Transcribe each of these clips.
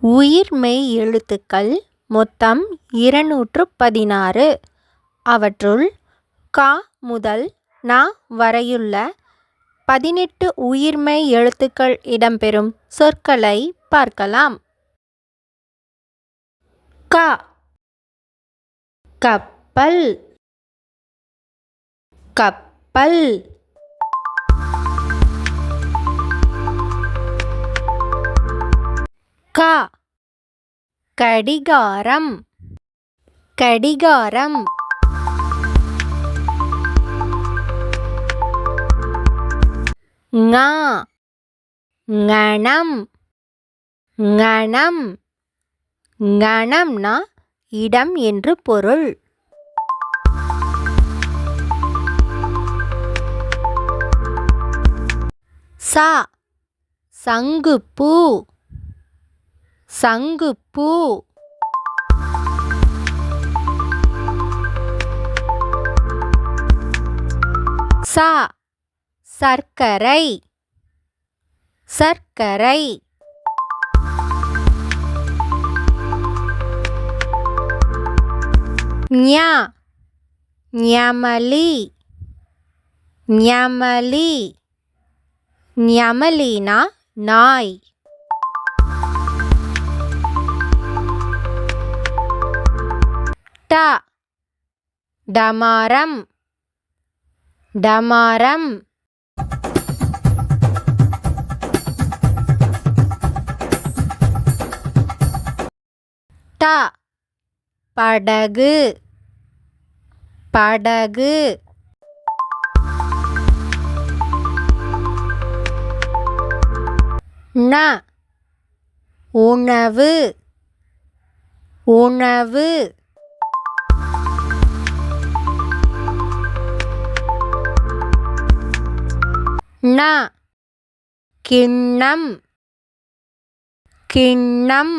உயிர்மெய் எழுத்துக்கள் மொத்தம் 216. அவற்றுள் க முதல் ந வரையுள்ள 18 உயிர்மெய் எழுத்துக்கள் இடம்பெறும் சொற்களை பார்க்கலாம். க. கப்பல் கப்பல். க. கடிகாரம் கடிகாரம். ங. ஞனம் ஞனம். ஞனம்னா இடம் என்று பொருள். ச. சங்குப்பூ சங்குப்பூ. ச. சர்க்கரை சர்க்கரை. ஞ. ஞமலி ஞமலி. ஞமலினா நாய். ட. டமாரம் டமாரம். ட. படகு படகு. ந. உணவு உணவு. ந. கிண்ணம் கிண்ணம்.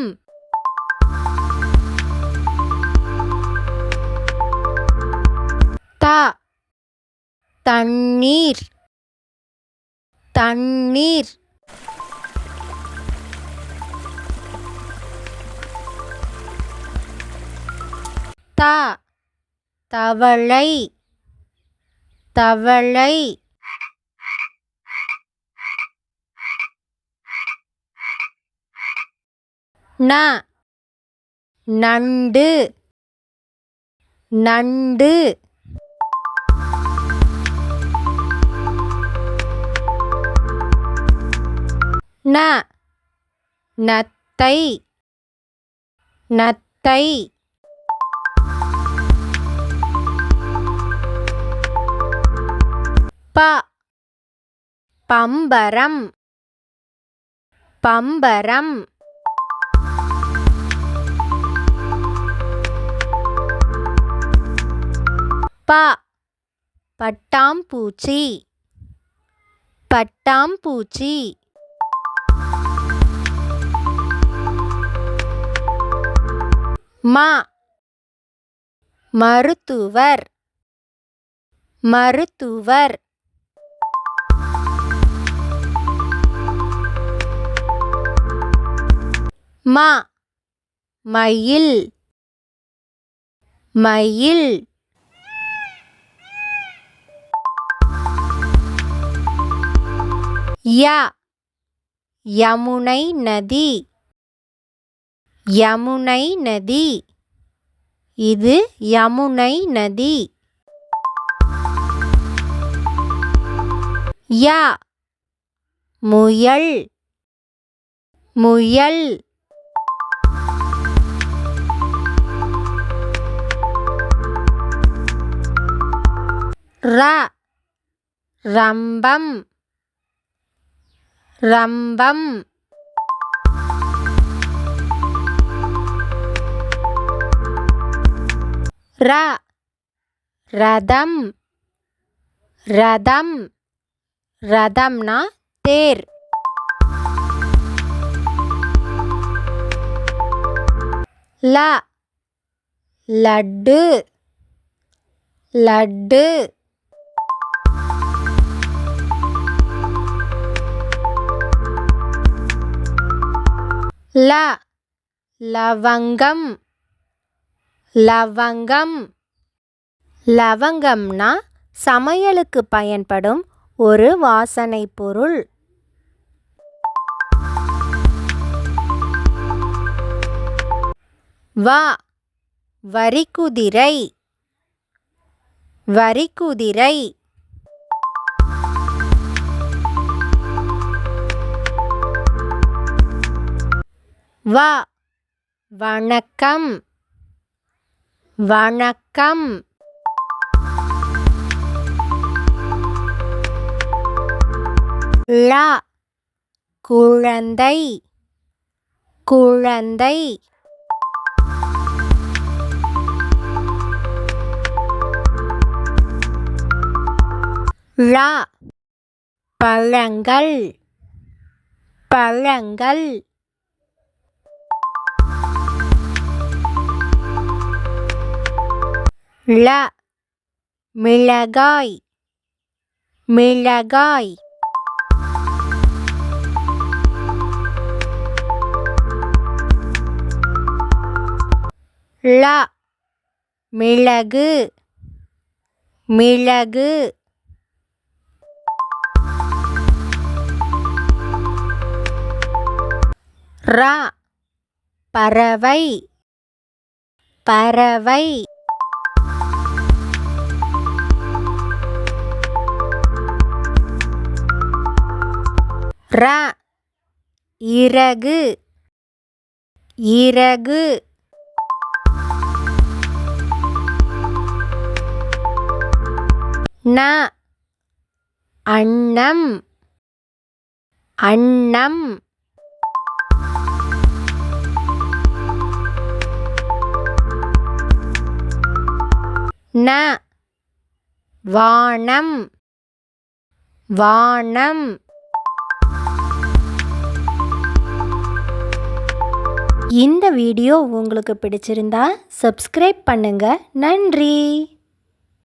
த. தண்ணீர் தண்ணீர். த. தவளை தவளை. ந. நண்டு நண்டு. ந. நத்தை நத்தை. ப. பம்பரம் பம்பரம். ப. பட்டாம்பூச்சி பட்டாம்பூச்சி. ம. மருத்துவர் மருத்துவர். ம. மயில் மயில். ய. யமுனை நதி யமுனை நதி. இது யமுனை நதி. ய. முயல் முயல். ர. ரம்பம் ரம்பம். ர. ரதம் ரதம். ரதம்னா தேர். ல. லட்டு லட்டு. ல. லவங்கம் லவங்கம் லவங்கம்னா சமையலுக்கு பயன்படும் ஒரு வாசனை பொருள். வா வரிக்குதிரை வரிக்குதிரை வா வணக்கம் வணக்கம் லா குழந்தை குழந்தை லா பழங்கள் பழங்கள் ல மிளகாய் மிளகாய் ல மிளகு மிளகு ர பறவை பறவை ர இறகு இறகு ந அன்னம் அன்னம் ந வானம் வானம் இந்த வீடியோ உங்களுக்கு பிடிச்சிருந்தா சப்ஸ்கிரைப் பண்ணுங்க. நன்றி.